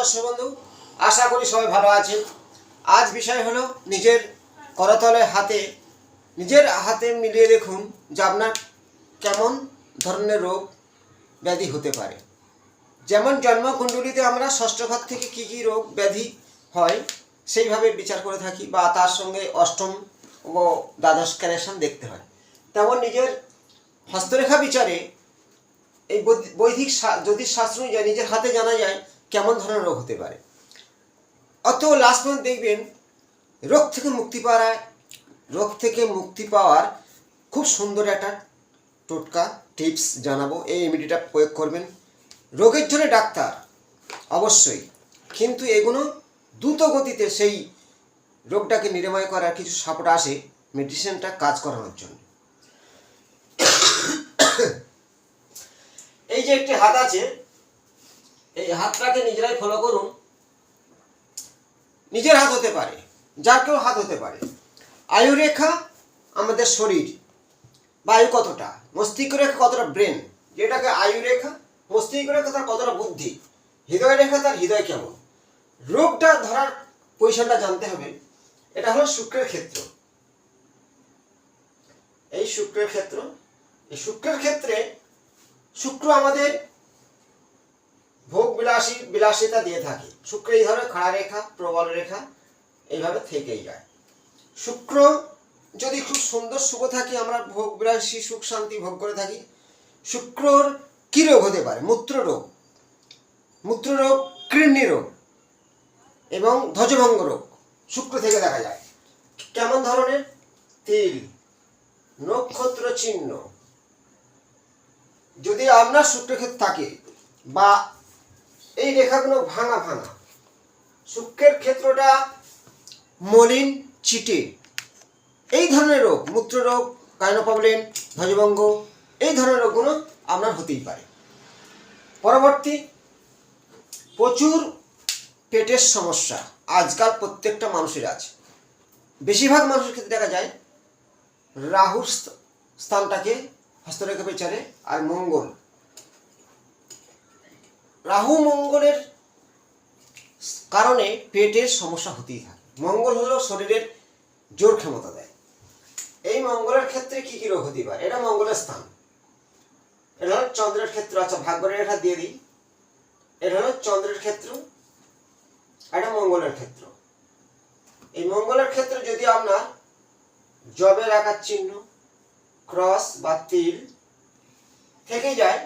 দর্শক বন্ধু, আশা করি সবাই ভালো আছেন। আজ বিষয় হলো নিজের করতলে নিজের হাতে মিলিয়ে দেখুন যে আপনার কেমন ধরনের রোগ ব্যাধি হতে পারে। যেমন জন্মকুণ্ডলিতে আমরা ষষ্ঠ ঘর থেকে কী কী রোগ ব্যাধি হয় সেইভাবে বিচার করে থাকি, বা তার সঙ্গে অষ্টম ও দ্বাদশ কানেকশন দেখতে হয়। তেমন নিজের হস্তরেখা বিচারে এই বৈদিক জ্যোতিষশাস্ত্র অনুযায়ী নিজের হাতে জানা যায় কেমন ধরনের রোগ হতে পারে। অত লাস্ট পর্যন্ত দেখবেন রোগ থেকে মুক্তি পাওয়ার খুব সুন্দর একটা টোটকা টিপস জানাবো। এই রেমেডিটা প্রয়োগ করবেন। রোগের জন্য ডাক্তার অবশ্যই, কিন্তু এগুলো দ্রুত গতিতে সেই রোগটাকে নিরাময় করার কিছু সাপোর্ট আসে মেডিসিনটা কাজ করানোর জন্য। এই যে একটি হাত আছে, এই হাতটাকে নিজেরাই ফলো করুন। নিজের হাত হতে পারে, যার কেউ হাত হতে পারে। আয়ুরেখা আমাদের শরীর, বায়ু কতটা, মস্তিষ্ক রেখা কতটা ব্রেন, যেটাকে আয়ুরেখা, মস্তিষ্ক রেখা তার কতটা বুদ্ধি, হৃদয় রেখা তার হৃদয় কেমন। রোগটা ধরার পজিশনটা জানতে হবে। এটা হলো শুক্রের ক্ষেত্র। এই শুক্রের ক্ষেত্র, এই শুক্রের ক্ষেত্রে শুক্র আমাদের ভোগ বিলাসিতা দিয়ে থাকে। শুক্র এই ধরনের খাড়া রেখা, প্রবল রেখা এইভাবে থেকেই যায়। শুক্র যদি খুব সুন্দর শুভ থাকে, আমরা ভোগ বিলাসী সুখ শান্তি ভোগ করে থাকি। শুক্রর কী রোগ হতে পারে? মূত্ররোগ, কৃমি রোগ এবং ধ্বজভঙ্গ রোগ শুক্র থেকে দেখা যায়। কেমন ধরনের? তিল, নক্ষত্র চিহ্ন যদি আপনার শুক্রক্ষেত্র থাকে, বা এই রেখাগুলো ভাঙা, শুক্রের ক্ষেত্রটা মলিন, চিটে, এই ধরনের রোগ, মূত্ররোগ, কাইনো প্রবলেম, ধ্বজভঙ্গ, এই ধরনের রোগগুলো আপনার হতেই পারে। পরবর্তী, প্রচুর পেটের সমস্যা আজকাল প্রত্যেকটা মানুষের আছে। বেশিরভাগ মানুষের ক্ষেত্রে দেখা যায় রাহুর স্থানটাকে হস্তরেখা বিচারে, আর মঙ্গল, রাহু মঙ্গলের কারণে পেটের সমস্যা হতেই থাকে। মঙ্গল হলো শরীরের জোর ক্ষমতা দেয়। এই মঙ্গলের ক্ষেত্রে কি কি রোগ হতে পারে? এটা মঙ্গলের স্থান। এটা হলো চন্দ্রের ক্ষেত্র। আচ্ছা, ভাগ্যের রেখা দিয়ে দিই। এটা হলো চন্দ্রের ক্ষেত্র, এটা মঙ্গলের ক্ষেত্র। এই মঙ্গলের ক্ষেত্রে যদি আপনার জবের আকার চিহ্ন, ক্রস বা তিল থেকে যায়,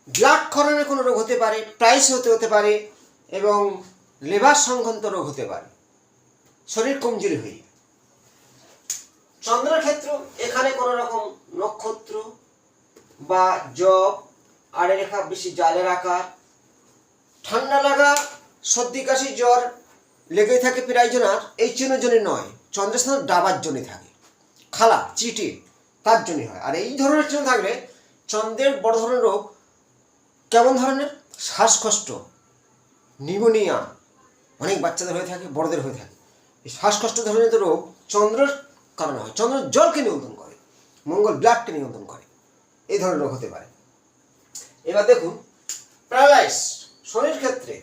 ব্লাড ক্ষরণের কোনো রোগ হতে পারে, প্রাইস হতে পারে, এবং লিভার সংক্রান্ত রোগ হতে পারে, শরীর কমজোরি হয়ে। চন্দ্রের ক্ষেত্র, এখানে কোনো রকম নক্ষত্র বা জব, আড়ে রেখা বেশি জালের আকার, ঠান্ডা লাগা, সর্দি কাশি জ্বর লেগেই থাকে প্রায় জনার, এই চিহ্নের জন্য নয়, চন্দ্রের স্থান ডাবার জন্য থাকে, খালা চিটে তার জন্য হয়। আর এই ধরনের চিহ্ন থাকলে চন্দ্রের বড় ধরনের রোগ কেমন ধরনের? শ্বাসকষ্ট, নিউমোনিয়া, অনেক বাচ্চাদের হয়ে থাকে, বড়দের হয়ে থাকে। এই শ্বাসকষ্ট ধরনের রোগ চন্দ্রের কারণে হয়। চন্দ্র জলকে নিয়ন্ত্রণ করে, মঙ্গল ব্লাডকে নিয়ন্ত্রণ করে, এই ধরনের রোগ হতে পারে। এবার দেখুন, প্যারালাইস, শরীর ক্ষেত্রে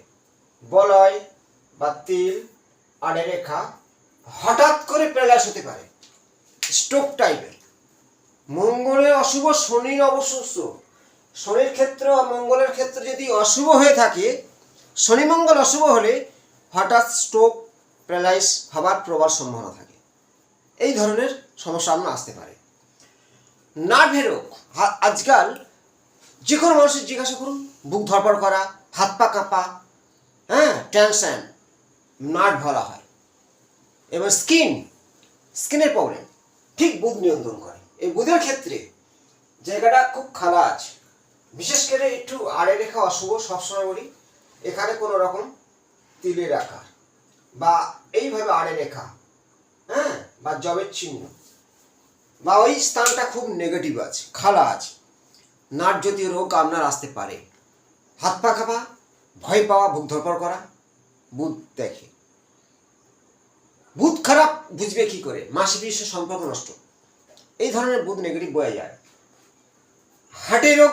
বলয় বা তিল, আড়ে রেখা হঠাৎ করে প্যারালাইস হতে পারে, স্ট্রোক টাইপের। মঙ্গলের অশুভ, শনির অবশুভ। শনির ক্ষেত্র আর মঙ্গলের ক্ষেত্র যদি অশুভ হয়ে থাকে, শনি মঙ্গল অশুভ হলে হঠাৎ স্ট্রোক, প্যারালাইস হবার প্রবল সম্ভাবনা থাকে। এই ধরনের সমস্যা আপনার আসতে পারে। নার্ভের রোগ, আজকাল যে কোনো মানুষের জিজ্ঞাসা করুন, বুক ধড়ফড় করা, হাত পা কাঁপা, টেনশন, নার্ভ বলা হয়। এবার স্কিনের প্রবলেম, ঠিক বুধ নিয়ন্ত্রণ করে। এই বুধের ক্ষেত্রে জায়গাটা খুব খালা আছে, বিশেষ করে একটু আড়ে রেখা অশুভ। সবসময় বলি, এখানে কোনো রকম তিলের আকার বা এইভাবে আড়ে রেখা, বা জবের চিহ্ন, বা ওই স্থানটা খুব নেগেটিভ আছে, খালা আছে, নার্ভ জাতীয় রোগ আপনার আসতে পারে। হাত পা কাঁপা, ভয় পাওয়া, বুক ধড়ফড় করা, বুধ দেখে। বুধ খারাপ বুঝবে কি করে? মাসিক পিছু সম্পর্ক নষ্ট, এই ধরনের বুধ নেগেটিভ বোঝা যায়। হার্টের রোগ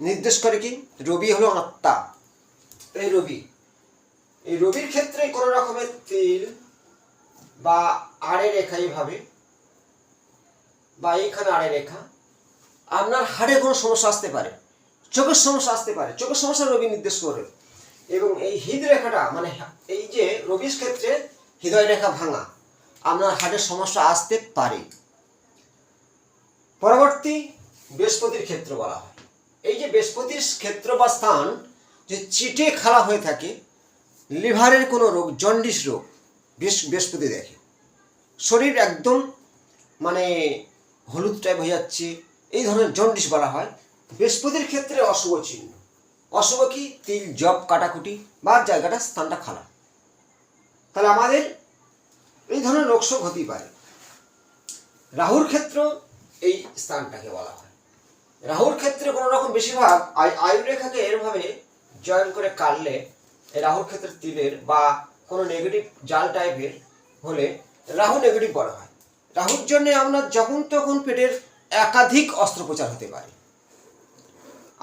নির্দেশ করে কি? রবি হলো আত্মা, এই রবি এই রবির ক্ষেত্রে কোনো রকমের তিল বা আড়ে রেখা এইভাবে বা এইখানে আড়ে রেখা, আপনার হাড়ে কোনো সমস্যা আসতে পারে, চোখের সমস্যা আসতে পারে, চোখের সমস্যা রবি নির্দেশ করে। এবং এই হৃদ রেখাটা মানে এই যে রবির ক্ষেত্রে হৃদয় রেখা ভাঙা, আপনার হাড়ের সমস্যা আসতে পারে। পরবর্তী বৃহস্পতির ক্ষেত্র বলা হয়। এই যে বৃহস্পতির ক্ষেত্র বা স্থান যে চিটে খাড়া হয়ে থাকে, লিভারের কোনো রোগ, জন্ডিস রোগ বৃহস্পতি দেখে, শরীর একদম মানে হলুদ টাইপ হয়ে যাচ্ছে, এই ধরনের জন্ডিস বলা হয়। বৃহস্পতির ক্ষেত্রে অশুভ চিহ্ন। অশুভ কি? তিল, জব, কাটাকুটি বা জায়গাটা স্থানটা খারাপ, তাহলে আমাদের এই ধরনের রোগ শোক হতেই পারে। রাহুর ক্ষেত্র এই স্থানটাকে বলা হয়। রাহুর ক্ষেত্রে কোনো রকম বেশিরভাগ আয়ুরেখাকে এরভাবে জয়েন করে কাটলে রাহুর ক্ষেত্রে তিলের বা কোনো নেগেটিভ জাল টাইপের হলে রাহু নেগেটিভ বলা হয়। রাহুর জন্য আপনার যখন তখন পেটের একাধিক অস্ত্রোপচার হতে পারে।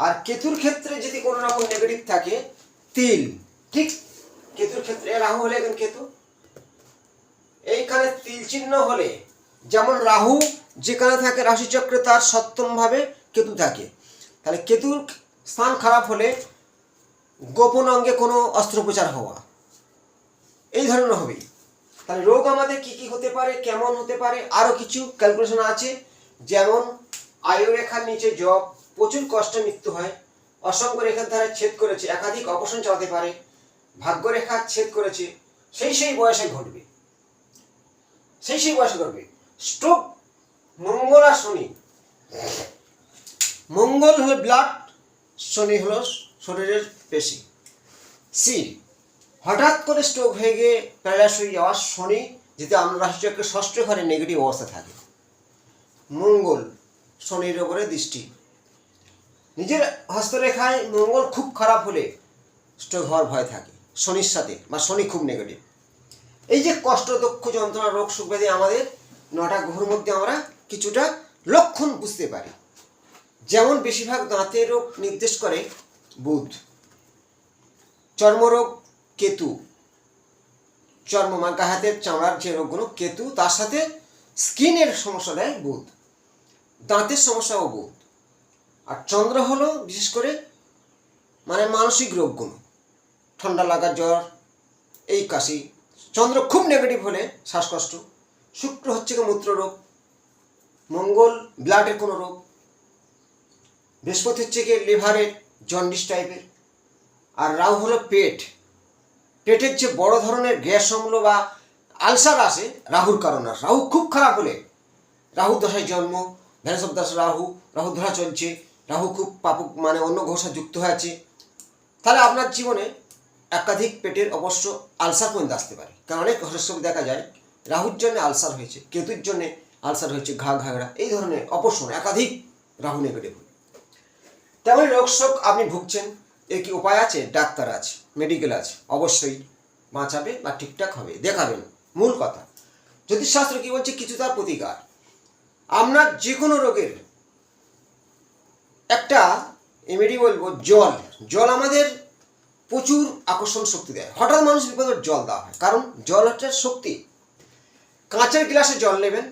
আর কেতুর ক্ষেত্রে যদি কোনো রকম নেগেটিভ থাকে, তিল, ঠিক কেতুর ক্ষেত্রে রাহু হলে এখন কেতু, এইখানে তিল চিহ্ন হলে, যেমন রাহু যেখানে থাকে রাশিচক্রে তার সপ্তম ভাবে কেতু থাকে, তাহলে কেতুর স্থান খারাপ হলে গোপন অঙ্গে কোনো অস্ত্রোপচার হওয়া, এই ধরনের হবে। তাহলে রোগ আমাদের কি কি হতে পারে, কেমন হতে পারে, আরও কিছু ক্যালকুলেশন আছে। যেমন আয়ুরেখার নিচে জব, প্রচুর কষ্টে মৃত্যু হয়। অসংখ্য রেখার দ্বারা ছেদ করেছে, একাধিক অপারেশন চালাতে পারে। ভাগ্যরেখা ছেদ করেছে, সেই বয়সে ঘটবে, সেই বয়সে ঘটবে। স্ট্রোক, মঙ্গল আর শনি। মঙ্গল হলো ব্লাড, শনি হলো শরীরের পেশি। সি, হঠাৎ করে স্ট্রোক হয়ে গিয়ে প্যারালাইস হয়ে যাওয়া। শনি যেতে আমরা রাশিচক্রের ষষ্ঠ ঘরে নেগেটিভ অবস্থা থাকে। মঙ্গল, শনির ওপরে দৃষ্টি। নিজের হস্তরেখায় মঙ্গল খুব খারাপ হলে স্ট্রোক হওয়ার ভয় থাকে শনির সাথে, বা শনি খুব নেগেটিভ। এই যে কষ্ট, দুঃখ, যন্ত্রণা, রোগ, সুখ, ব্যাধি আমাদের 9টা গ্রহের মধ্যে আমরা কিছুটা লক্ষণ বুঝতে পারি। যেমন বেশিরভাগ দাঁতের রোগ নির্দেশ করে বুধ, চর্মরোগ কেতু, চর্ম মানে গায়ে হাতের চামড়ার যে রোগগুলো কেতু, তার সাথে স্কিনের সমস্যা দেয় বুধ, দাঁতের সমস্যাও বুধ। আর চন্দ্র হলো বিশেষ করে মানে মানসিক রোগগুলো, ঠান্ডা লাগা, জ্বর, এই কাশি। চন্দ্র খুব নেগেটিভ হলে শ্বাসকষ্ট। শুক্র হচ্ছে কি মূত্র রোগ, মঙ্গল ব্লাডের কোনো রোগ, বৃহস্পতি হচ্ছে কি লিভারের জন্ডিস টাইপের, আর রাহু হলো পেট, পেটের যে বড় ধরনের গ্যাস অম্ল বা আলসার আসে রাহুর কারণে। রাহু খুব খারাপ হলে, রাহু দশায় জন্ম, ভ্যালেন্স দশা রাহু, রাহু ধরা চলছে, রাহু খুব পাপ মানে অন্য ঘোষা যুক্ত হয়ে আছে, তাহলে আপনার জীবনে একাধিক পেটের অবশ্য আলসার পর্যন্ত আসতে পারে। কারণ অনেক হরস্বক দেখা যায় রাহুর জন্য আলসার হয়েছে, কেতুর জন্য আলসার হয়েছে, ঘাগড়া, এই ধরনের অপশন একাধিক রাহু নেগেটিভ। তেমন রোগ শোক আপনি ভুগছেন, এর কি উপায় আছে? ডাক্তার আছে, মেডিকেল আছে, অবশ্যই বাঁচাবে বা ঠিকঠাক হবে, দেখাবেন। মূল কথা, জ্যোতিষশাস্ত্র কি বলছে? কিছু তার প্রতিকার। আপনার যে কোনো রোগের একটা রেমেডি বলবো, জল। জল আমাদের প্রচুর আকর্ষণ শক্তি দেয়। হঠাৎ মানুষ বিপদের জল দেওয়া হয়, কারণ জল হচ্ছে শক্তি। কাঁচের গ্লাসে জল নেবেন,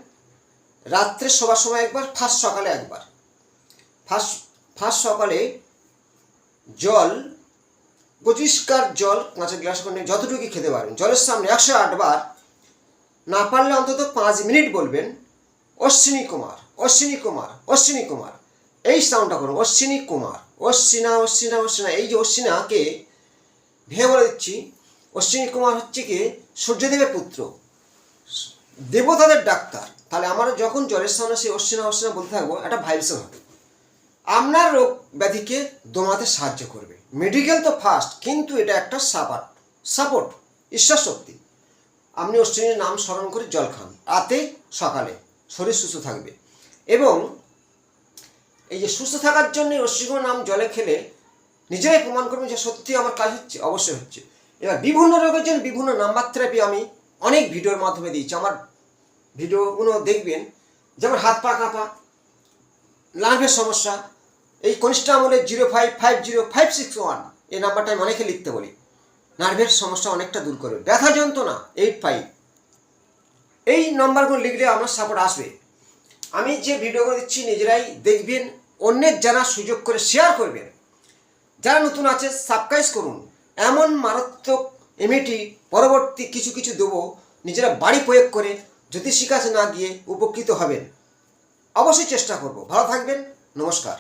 রাত্রে শোবার সময় একবার, ফার্স্ট সকালে একবার। ফার্স্ট সকালে জল, পরিষ্কার জল কাঁচের গ্লাস করে যতটুকু খেতে পারবেন, জলের সামনে 108 বার, না পারলে অন্তত 5 মিনিট বলবেন অশ্বিনী কুমার, অশ্বিনী কুমার, অশ্বিনী কুমার, এই সাউন্ডটা করুন, অশ্বিনী কুমার, অশ্বিনা, অশ্বিনা, অশ্বিনা। এই যে অশ্বিনাকে ভেঙে বলে দিচ্ছি, অশ্বিনী কুমার হচ্ছে কি সূর্যদেবের পুত্র, দেবতাদের ডাক্তার। তাহলে আমরা যখন জলের সামনে সেই অশ্বিনা অশ্বিনা বলতে থাকবো, একটা ভাইব্রেশন হবে, আপনার রোগ ব্যাধিকে দমাতে সাহায্য করবে। মেডিকেল তো ফার্স্ট, কিন্তু এটা একটা সাপোর্ট, ঈশ্বর শক্তি। আপনি অশ্বিনীর নাম স্মরণ করে জল খান রাতে সকালে, শরীর সুস্থ থাকবে। এবং এই যে সুস্থ থাকার জন্য অশ্বিনীর নাম জলে খেলে নিজেরাই প্রমাণ করবেন যে সত্যি আমার কাজ হচ্ছে, অবশ্যই হচ্ছে। এবার বিভিন্ন রোগের জন্য বিভিন্ন নাম্বার থেরাপি আমি অনেক ভিডিওর মাধ্যমে দিয়েছি, আমার ভিডিওগুলো দেখবেন। যেমন হাত পা কাঁপা, লার্ভের সমস্যা, এই কনিষ্ঠ আমলের 05505661 এই নাম্বারটা আমি অনেকে লিখতে বলি। নার্ভের সমস্যা অনেকটা দূর করবে। ব্যথা যন্ত্রণা 8-5, এই নম্বরগুলো লিখলে আপনার সাপোর্ট আসবে। আমি যে ভিডিওগুলো দিচ্ছি নিজেরাই দেখবেন, অন্যের জানার সুযোগ করে শেয়ার করবেন। যারা নতুন আছে সাবস্ক্রাইব করুন। এমন মারাত্মক এমএটি পরবর্তী কিছু দেবো, নিজেরা বাড়ি প্রয়োগ করে জ্যোতিষীর কাছে না গিয়ে উপকৃত হবেন। অবশ্যই চেষ্টা করব। ভালো থাকবেন, নমস্কার।